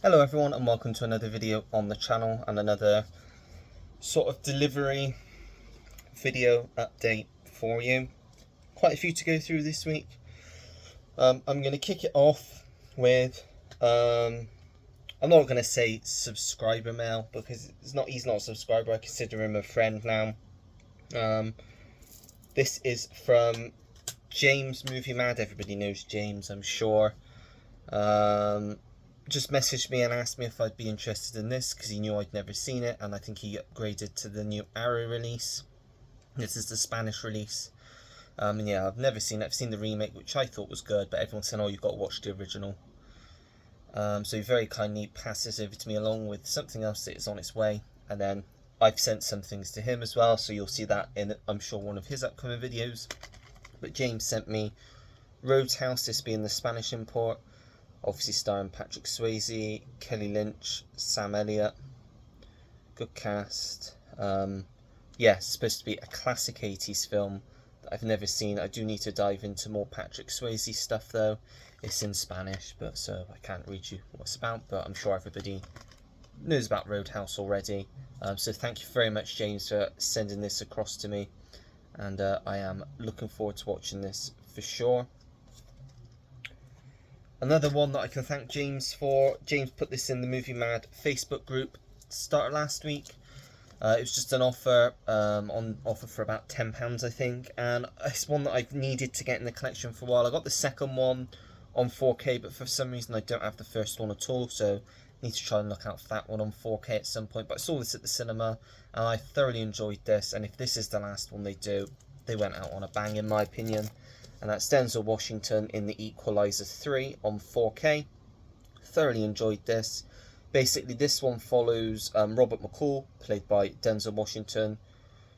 Hello everyone and welcome to another video on the channel and another sort of delivery video update for you. Quite a few to go through this week. I'm going to kick it off with, I'm not going to say subscriber mail because he's not a subscriber, I consider him a friend now. This is from James Movie Mad. Everybody knows James, I'm sure. Just messaged me and asked me if I'd be interested in this because he knew I'd never seen it, and I think he upgraded to the new Arrow release. This is the Spanish release. And yeah, I've never seen it. I've seen the remake, which I thought was good, but everyone's saying, oh, you've got to watch the original. So he very kindly passes over to me along with something else that is on its way, and then I've sent some things to him as well, so you'll see that in, I'm sure, one of his upcoming videos. But James sent me Roadhouse, this being the Spanish import, obviously starring Patrick Swayze, Kelly Lynch, Sam Elliott. Good cast. Yeah, it's supposed to be a classic 80s film that I've never seen. I do need to dive into more Patrick Swayze stuff though. It's in Spanish, but so I can't read you what it's about, but I'm sure everybody knows about Roadhouse already. So thank you very much, James, for sending this across to me, and I am looking forward to watching this for sure. Another one that I can thank James for. James put this in the Movie Mad Facebook group started last week. It was just an offer, on offer for about £10, I think, and it's one that I've needed to get in the collection for a while. I got the second one on 4K, but for some reason I don't have the first one at all, so I need to try and look out for that one on 4K at some point. But I saw this at the cinema, and I thoroughly enjoyed this, and if this is the last one they do, they went out on a bang in my opinion. And that's Denzel Washington in the Equalizer 3 on 4K. Thoroughly enjoyed this. Basically, this one follows Robert McCall, played by Denzel Washington,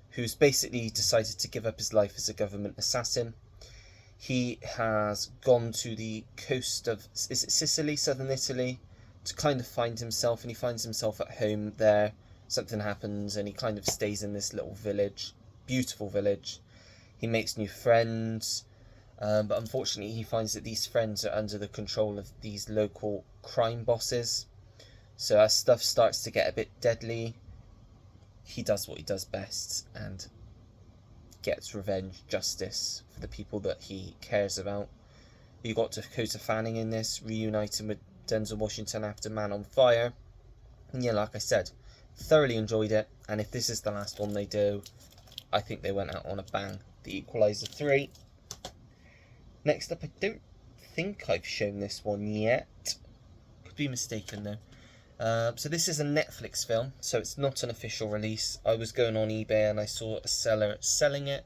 who's basically decided to give up his life as a government assassin. He has gone to the coast of, is it Sicily, southern Italy, to kind of find himself, and he finds himself at home there. Something happens, and he kind of stays in this little village, beautiful village. He makes new friends. But unfortunately he finds that these friends are under the control of these local crime bosses. So as stuff starts to get a bit deadly, he does what he does best and gets revenge, justice for the people that he cares about. You got Dakota Fanning in this, reuniting with Denzel Washington after Man on Fire. And yeah, like I said, thoroughly enjoyed it, and if this is the last one they do, I think they went out on a bang. The Equalizer 3. Next up, I don't think I've shown this one yet. Could be mistaken though. So this is a Netflix film, so it's not an official release. I was going on eBay and I saw a seller selling it.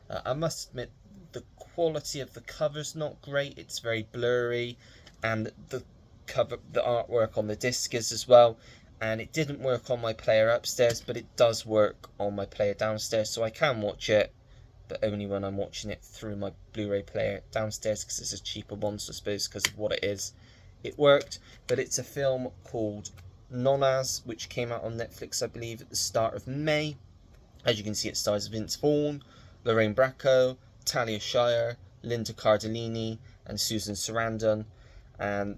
I must admit, the quality of the cover's not great. It's very blurry, and the artwork on the disc is as well. And it didn't work on my player upstairs, but it does work on my player downstairs, so I can watch it, but only when I'm watching it through my Blu-ray player downstairs because it's a cheaper one, so I suppose because of what it is, it worked. But it's a film called Nonaz, which came out on Netflix, I believe, at the start of May. As you can see, it stars Vince Vaughn, Lorraine Bracco, Talia Shire, Linda Cardellini, and Susan Sarandon. And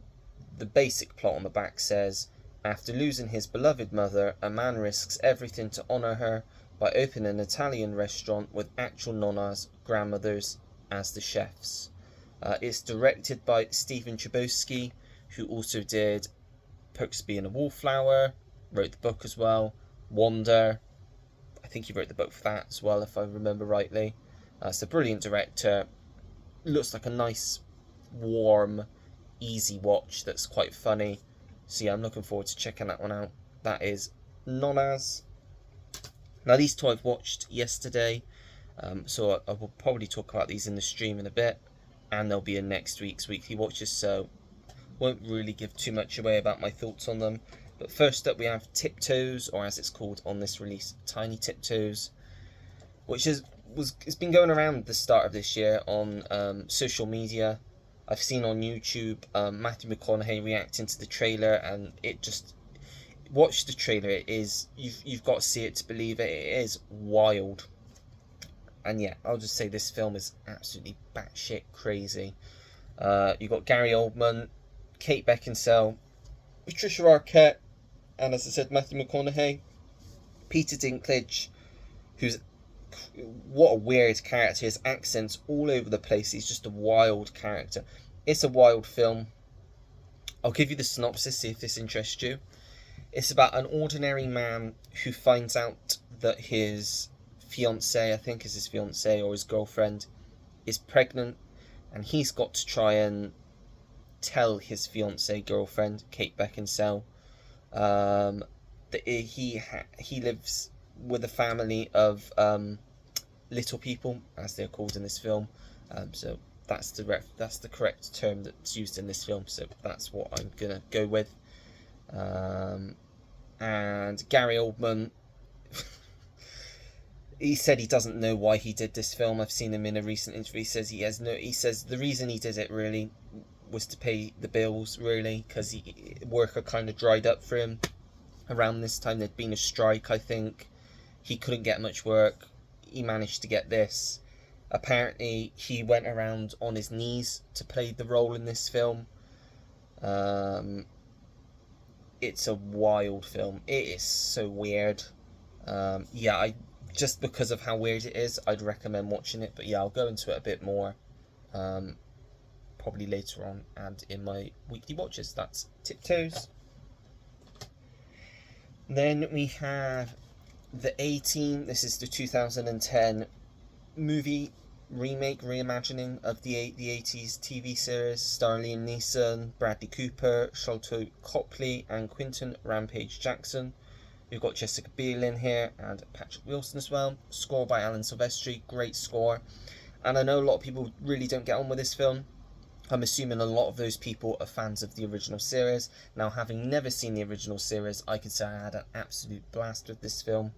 the basic plot on the back says, after losing his beloved mother, a man risks everything to honour her by opening an Italian restaurant with actual Nonaz grandmothers as the chefs. It's directed by Stephen Chbosky, who also did Perks of Being a Wallflower, wrote the book as well, Wonder. I think he wrote the book for that as well, if I remember rightly. It's a brilliant director. Looks like a nice, warm, easy watch that's quite funny. So yeah, I'm looking forward to checking that one out. That is Nonaz. Now these two I've watched yesterday, so I will probably talk about these in the stream in a bit, and they'll be in next week's weekly watches, so won't really give too much away about my thoughts on them. But first up we have Tiptoes, or as it's called on this release, Tiny Tiptoes, which it's been going around the start of this year on social media. I've seen on YouTube Matthew McConaughey reacting to the trailer, and it just, watch the trailer. It is, you've got to see it to believe it. It is wild. And yeah, I'll just say this film is absolutely batshit crazy. You've got Gary Oldman, Kate Beckinsale, Patricia Arquette, and as I said, Matthew McConaughey, Peter Dinklage, who's, what a weird character. His accent's all over the place. He's just a wild character. It's a wild film. I'll give you the synopsis, see if this interests you. It's about an ordinary man who finds out that his fiancée, I think is his fiancée or his girlfriend, is pregnant, and he's got to try and tell his fiancée girlfriend, Kate Beckinsale, that he lives with a family of little people, as they're called in this film. So that's the correct term that's used in this film. So that's what I'm gonna go with. And Gary Oldman, he said he doesn't know why he did this film. I've seen him in a recent interview. He says the reason he did it really was to pay the bills, really, because work had kind of dried up for him around this time. There'd been a strike, I think. He couldn't get much work. He managed to get this. Apparently, he went around on his knees to play the role in this film. It's a wild film. It is so weird. Just because of how weird it is, I'd recommend watching it. But yeah, I'll go into it a bit more probably later on and in my weekly watches. That's Tiptoes. Then we have The A-Team. This is the 2010 movie remake, reimagining of the 80s TV series, starring Liam Neeson, Bradley Cooper, Sholto Copley, and Quinton Rampage Jackson. We've got Jessica Biel in here and Patrick Wilson as well. Score by Alan Silvestri, great score. And I know a lot of people really don't get on with this film. I'm assuming a lot of those people are fans of the original series. Now, having never seen the original series, I can say I had an absolute blast with this film.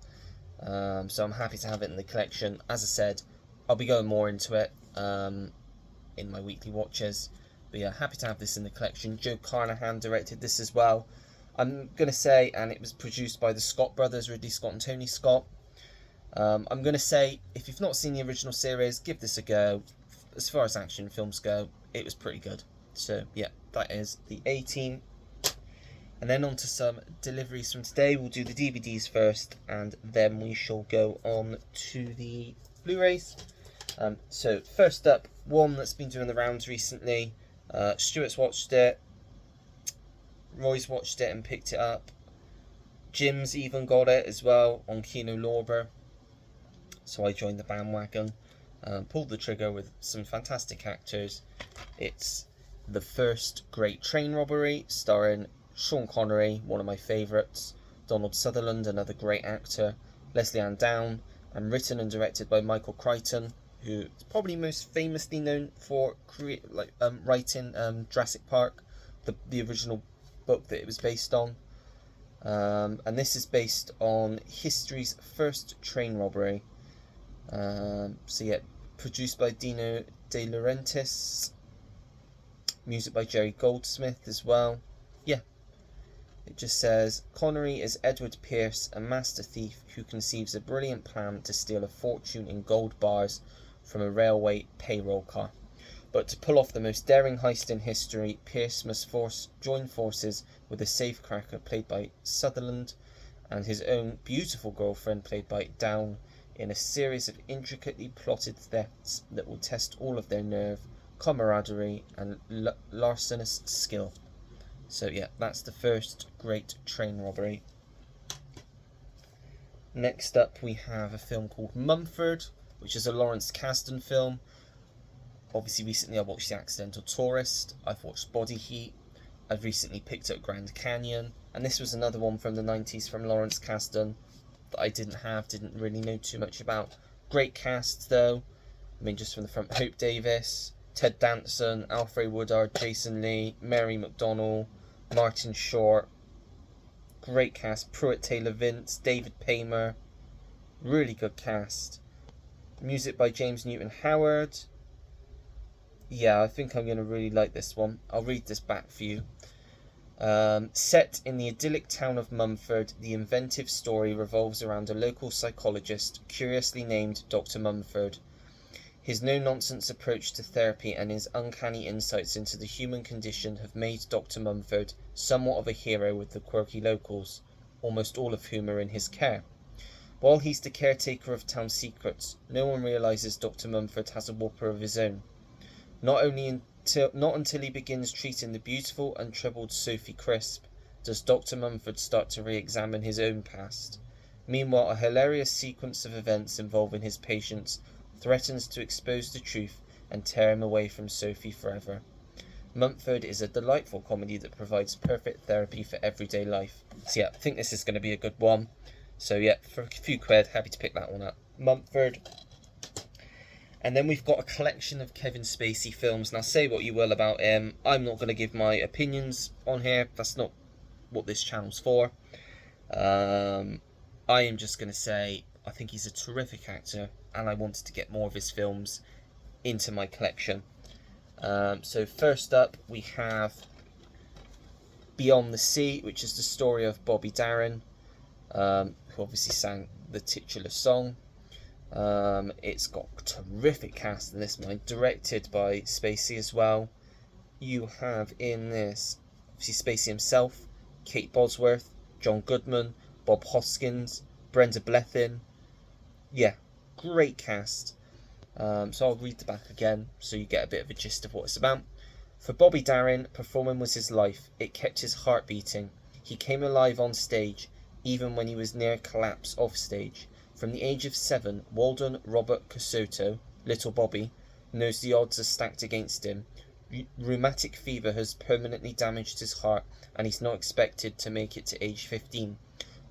So I'm happy to have it in the collection. As I said, I'll be going more into it in my weekly watches. But yeah, happy to have this in the collection. Joe Carnahan directed this as well. I'm going to say, and it was produced by the Scott brothers, Ridley Scott and Tony Scott. I'm going to say, if you've not seen the original series, give this a go. As far as action films go, it was pretty good. So yeah, that is the A-Team. And then on to some deliveries from today. We'll do the DVDs first, and then we shall go on to the Blu-rays. So first up, one that's been doing the rounds recently. Stuart's watched it. Roy's watched it and picked it up. Jim's even got it as well on Kino Lorber. So I joined the bandwagon. Pulled the trigger with some fantastic actors. It's The First Great Train Robbery, starring Sean Connery, one of my favourites, Donald Sutherland, another great actor, Leslie Ann Down, and written and directed by Michael Crichton, who is probably most famously known for writing Jurassic Park, the original book that it was based on. And this is based on history's first train robbery. So yeah, produced by Dino De Laurentiis, music by Jerry Goldsmith as well. Yeah, it just says Connery is Edward Pierce, a master thief who conceives a brilliant plan to steal a fortune in gold bars from a railway payroll car. But to pull off the most daring heist in history, Pierce must join forces with a safecracker played by Sutherland and his own beautiful girlfriend played by Down in a series of intricately plotted thefts that will test all of their nerve, camaraderie, and larcenous skill. So yeah, that's The First Great Train Robbery. Next up we have a film called Mumford, which is a Lawrence Kasdan film. Obviously recently I watched The Accidental Tourist, I've watched Body Heat, I've recently picked up Grand Canyon, and this was another one from the 90s from Lawrence Kasdan that I didn't really know too much about. Great cast though, I mean just from the front, Hope Davis, Ted Danson, Alfred Woodard, Jason Lee, Mary McDonnell, Martin Short, great cast, Pruitt Taylor Vince, David Paymer, really good cast. Music by James Newton Howard. Yeah, I think I'm going to really like this one. I'll read this back for you. Set in the idyllic town of Mumford, the inventive story revolves around a local psychologist, curiously named Dr. Mumford. His no-nonsense approach to therapy and his uncanny insights into the human condition have made Dr. Mumford somewhat of a hero with the quirky locals, almost all of whom are in his care. While he's the caretaker of town secrets, no one realises Dr. Mumford has a whopper of his own. Not until he begins treating the beautiful, untroubled Sophie Crisp does Dr. Mumford start to re-examine his own past. Meanwhile, a hilarious sequence of events involving his patients threatens to expose the truth and tear him away from Sophie forever. Mumford is a delightful comedy that provides perfect therapy for everyday life. So yeah, I think this is going to be a good one. So yeah, for a few quid, happy to pick that one up. Mumford. And then we've got a collection of Kevin Spacey films. Now say what you will about him, I'm not going to give my opinions on here. That's not what this channel's for. I am just going to say I think he's a terrific actor, and I wanted to get more of his films into my collection. So first up we have Beyond the Sea, which is the story of Bobby Darin, who obviously sang the titular song. It's got a terrific cast in this one, directed by Spacey as well. You have in this obviously Spacey himself, Kate Bosworth, John Goodman, Bob Hoskins, Brenda Blethyn. Yeah, great cast. So I'll read the back again so you get a bit of a gist of what it's about. For Bobby Darin, performing was his life. It kept his heart beating. He came alive on stage, even when he was near collapse off stage. From the age of 7, Walden Robert Casoto, Little Bobby, knows the odds are stacked against him. Rheumatic fever has permanently damaged his heart, and he's not expected to make it to age 15.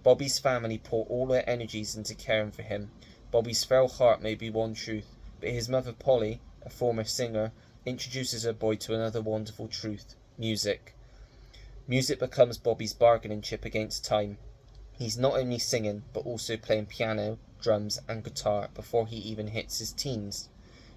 Bobby's family pour all their energies into caring for him. Bobby's frail heart may be one truth, but his mother Polly, a former singer, introduces her boy to another wonderful truth: music. Music becomes Bobby's bargaining chip against time. He's not only singing, but also playing piano, drums and guitar before he even hits his teens.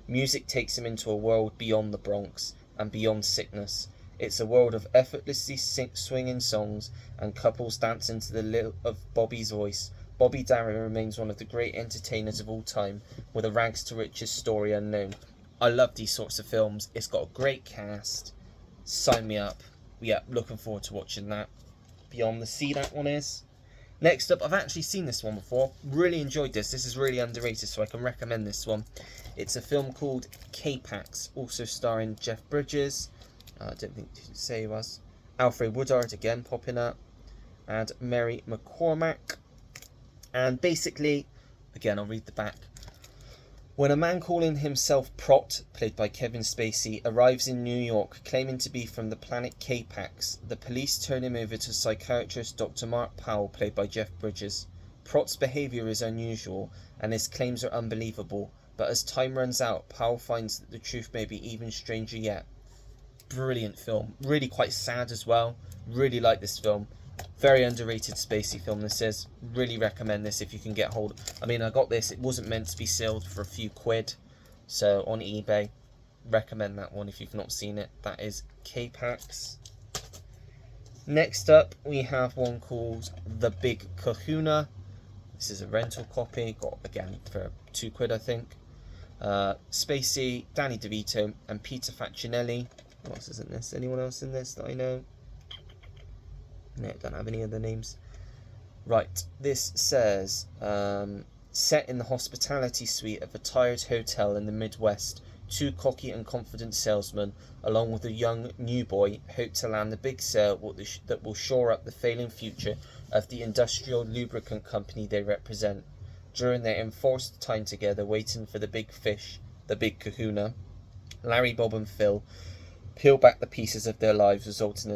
Music takes him into a world beyond the Bronx and beyond sickness. It's a world of effortlessly swinging songs and couples dancing to the lilt of Bobby's voice. Bobby Darin remains one of the great entertainers of all time, with a rags to riches story unknown. I love these sorts of films. It's got a great cast. Sign me up. Yeah, looking forward to watching that. Beyond the Sea, that one is. Next up, I've actually seen this one before. Really enjoyed this. This is really underrated, so I can recommend this one. It's a film called K-Pax, also starring Jeff Bridges. I don't think you say he was. Alfred Woodard again popping up, and Mary McCormack. And basically, again, I'll read the back. When a man calling himself Prot, played by Kevin Spacey, arrives in New York claiming to be from the planet K-Pax, the police turn him over to psychiatrist Dr. Mark Powell, played by Jeff Bridges. Prot's behaviour is unusual, and his claims are unbelievable, but as time runs out, Powell finds that the truth may be even stranger yet. Brilliant film. Really quite sad as well. Really like this film. Very underrated Spacey film this is. Really recommend this if you can get hold. I mean, I got this. It wasn't meant to be sealed for a few quid. So on eBay, recommend that one if you've not seen it. That is K-Pax. Next up, we have one called The Big Kahuna. This is a rental copy. Got again for 2 quid, I think. Spacey, Danny DeVito, and Peter Facinelli. What else is in this? Anyone else in this that I know? No, don't have any other names. Right, this says, set in the hospitality suite of a tired hotel in the Midwest, 2 cocky and confident salesmen, along with a young new boy, hope to land the big sale that will shore up the failing future of the industrial lubricant company they represent. During their enforced time together waiting for the big fish, the Big Kahuna, Larry, Bob and Phil peel back the pieces of their lives, resulting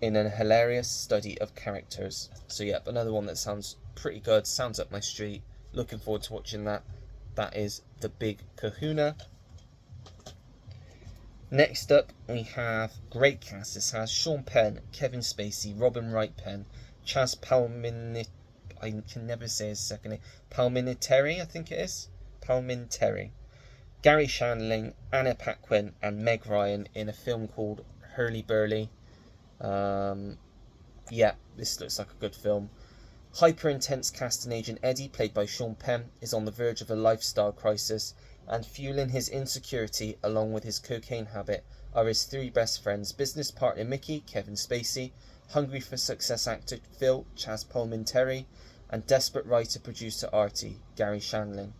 in a hilarious study of characters. So yep, another one that sounds pretty good, sounds up my street. Looking forward to watching that. That is The Big Kahuna. Next up, we have great cast. This has Sean Penn, Kevin Spacey, Robin Wright Penn, Chaz Palminteri, I can never say his second name, Palminteri, I think it is, Palminteri, Gary Shandling, Anna Paquin, and Meg Ryan in a film called Hurlyburly. Yeah, this looks like a good film. Hyper-intense casting agent Eddie, played by Sean Penn, is on the verge of a lifestyle crisis, and fueling his insecurity along with his cocaine habit are his three best friends: business partner Mickey, Kevin Spacey, hungry for success actor Phil, Chaz Palminteri, and desperate writer-producer Artie, Gary Shandling.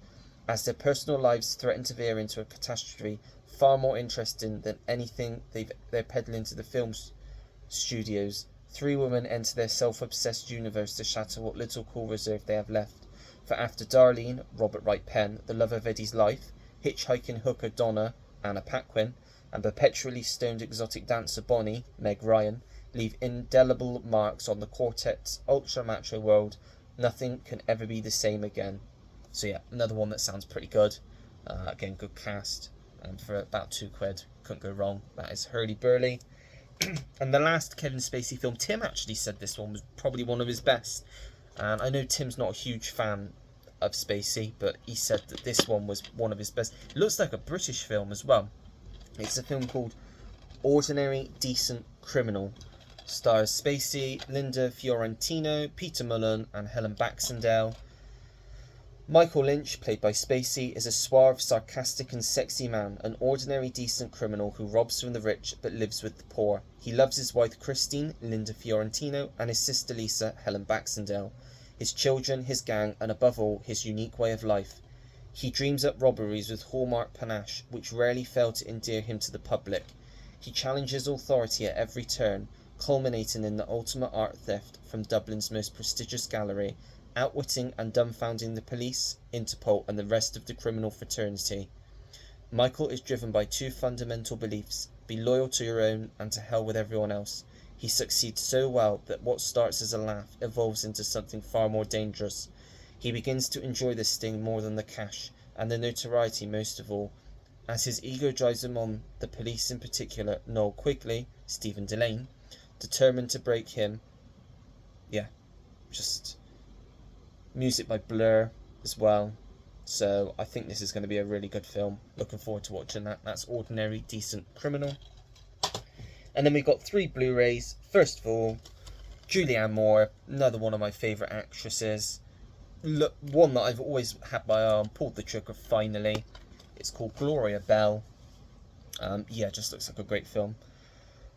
As their personal lives threaten to veer into a catastrophe far more interesting than anything they're peddling to the film studios, three women enter their self-obsessed universe to shatter what little cool reserve they have left. For after Darlene, Robert Wright Penn, the love of Eddie's life, hitchhiking hooker Donna, Anna Paquin, and perpetually stoned exotic dancer Bonnie, Meg Ryan, leave indelible marks on the quartet's ultra-macho world, nothing can ever be the same again. So yeah, another one that sounds pretty good. Again, good cast. And for about £2, couldn't go wrong. That is Hurlyburly. And the last Kevin Spacey film, Tim actually said this one was probably one of his best. And I know Tim's not a huge fan of Spacey, but he said that this one was one of his best. It looks like a British film as well. It's a film called Ordinary Decent Criminal. Stars Spacey, Linda Fiorentino, Peter Mullen, and Helen Baxendale. Michael Lynch, played by Spacey, is a suave, sarcastic and sexy man, an ordinary decent criminal who robs from the rich but lives with the poor. He loves his wife Christine, Linda Fiorentino, and his sister Lisa, Helen Baxendale, his children, his gang, and above all, his unique way of life. He dreams up robberies with hallmark panache, which rarely fail to endear him to the public. He challenges authority at every turn, culminating in the ultimate art theft from Dublin's most prestigious gallery, outwitting and dumbfounding the police, Interpol, and the rest of the criminal fraternity. Michael is driven by two fundamental beliefs: be loyal to your own and to hell with everyone else. He succeeds so well that what starts as a laugh evolves into something far more dangerous. He begins to enjoy the sting more than the cash, and the notoriety most of all. As his ego drives him on, the police, in particular Noel Quigley, Stephen Delane, determined to break him. Music by Blur as well. So I think this is going to be a really good film. Looking forward to watching that. That's Ordinary Decent Criminal. And then we've got 3 Blu-rays. First of all, Julianne Moore, another one of my favourite actresses. One that I've always had my eye on, pulled the trigger finally. It's called Gloria Bell. Just looks like a great film.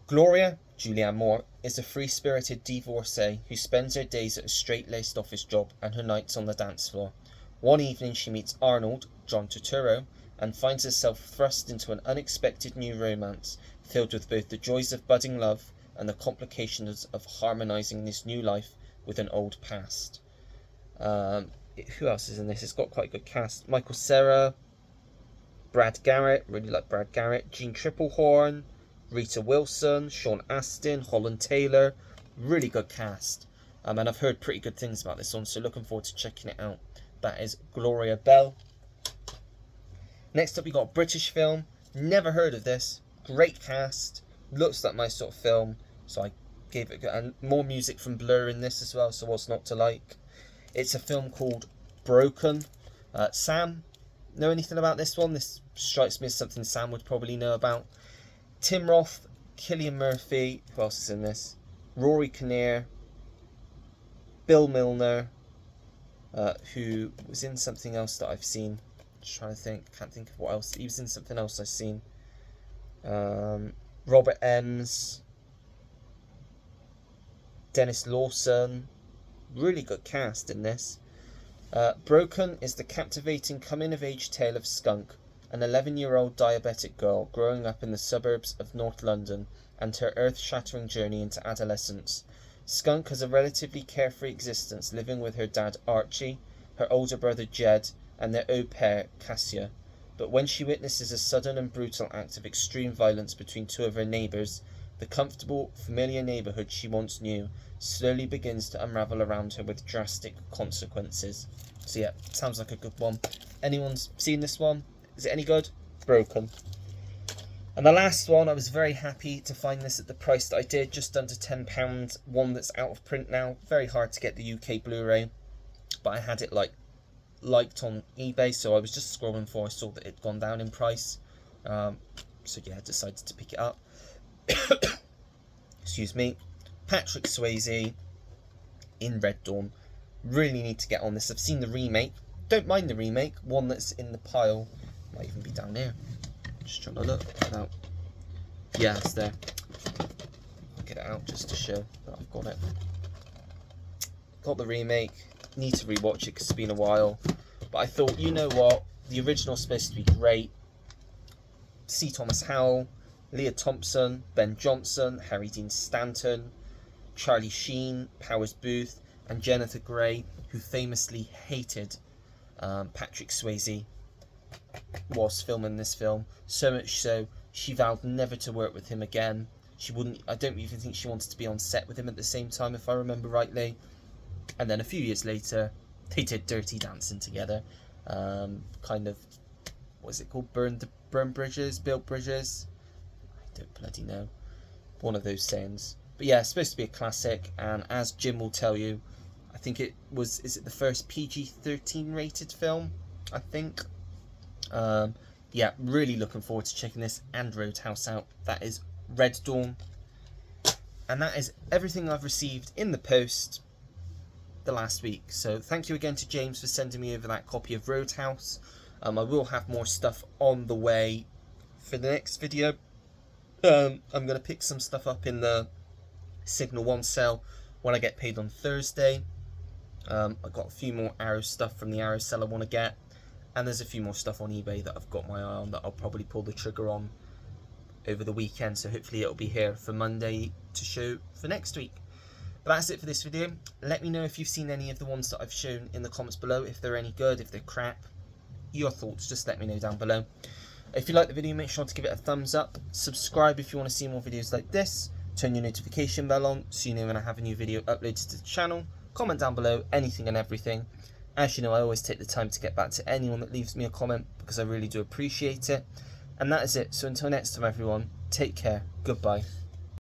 Gloria, Julianne Moore, is a free-spirited divorcee who spends her days at a straight-laced office job and her nights on the dance floor. One evening she meets Arnold, John Turturro, and finds herself thrust into an unexpected new romance, filled with both the joys of budding love and the complications of harmonising this new life with an old past. Who else is in this? It's got quite a good cast. Michael Cera, Brad Garrett, really like Brad Garrett, Jean Triplehorn, Rita Wilson, Sean Astin, Holland Taylor. Really good cast. And I've heard pretty good things about this one, so looking forward to checking it out. That is Gloria Bell. Next up we got a British film. Never heard of this. Great cast. Looks like my sort of film, so I gave it a go. And more music from Blur in this as well, so what's not to like. It's a film called Broken. Sam, know anything about this one? This strikes me as something Sam would probably know about. Tim Roth, Cillian Murphy, who else is in this? Rory Kinnear, Bill Milner, who was in something else that I've seen. Just trying to think, can't think of what else. He was in something else I've seen. Robert Ems, Dennis Lawson. Really good cast in this. Broken is the captivating coming-of-age tale of Skunk, an 11-year-old diabetic girl growing up in the suburbs of North London, and her earth-shattering journey into adolescence. Skunk has a relatively carefree existence, living with her dad Archie, her older brother Jed, and their au pair Cassia. But when she witnesses a sudden and brutal act of extreme violence between two of her neighbours, the comfortable, familiar neighbourhood she once knew slowly begins to unravel around her with drastic consequences. So yeah, sounds like a good one. Anyone's seen this one? Is it any good? Broken. And the last one, I was very happy to find this at the price that I did, just under £10. One that's out of print now. Very hard to get the UK Blu-ray, but I had it liked on eBay, so I was just scrolling for. I saw that it'd gone down in price, so yeah, I decided to pick it up. Excuse me. Patrick Swayze in Red Dawn. Really need to get on this. I've seen the remake. Don't mind the remake. One that's in the pile. Might even be down here. Just trying to look. No. Yeah, it's there. I'll get it out just to show that I've got it. Got the remake. Need to rewatch it because it's been a while. But I thought, you know what? The original's supposed to be great. C. Thomas Howell, Leah Thompson, Ben Johnson, Harry Dean Stanton, Charlie Sheen, Powers Booth, and Jennifer Grey, who famously hated Patrick Swayze whilst filming this film. So much so, she vowed never to work with him again. She wouldn't. I don't even think she wanted to be on set with him at the same time, if I remember rightly. And then a few years later, they did Dirty Dancing together. Kind of, what is it called? Burn bridges, built bridges. I don't bloody know. One of those sayings. But yeah, it's supposed to be a classic, and as Jim will tell you, I think it was, is it the first PG-13 rated film? I think. Yeah, really looking forward to checking this and Roadhouse out. That is Red Dawn. And that is everything I've received in the post the last week. So thank you again to James for sending me over that copy of Roadhouse. I will have more stuff on the way for the next video. I'm going to pick some stuff up in the Signal 1 sale when I get paid on Thursday. I've got a few more Arrow stuff from the Arrow sale I want to get. And there's a few more stuff on eBay that I've got my eye on that I'll probably pull the trigger on over the weekend. So hopefully it'll be here for Monday to show for next week. But that's it for this video. Let me know if you've seen any of the ones that I've shown in the comments below. If they're any good, if they're crap. Your thoughts, just let me know down below. If you like the video, make sure to give it a thumbs up. Subscribe if you want to see more videos like this. Turn your notification bell on so you know when I have a new video uploaded to the channel. Comment down below anything and everything. As you know, I always take the time to get back to anyone that leaves me a comment because I really do appreciate it. And that is it. So until next time, everyone, take care. Goodbye.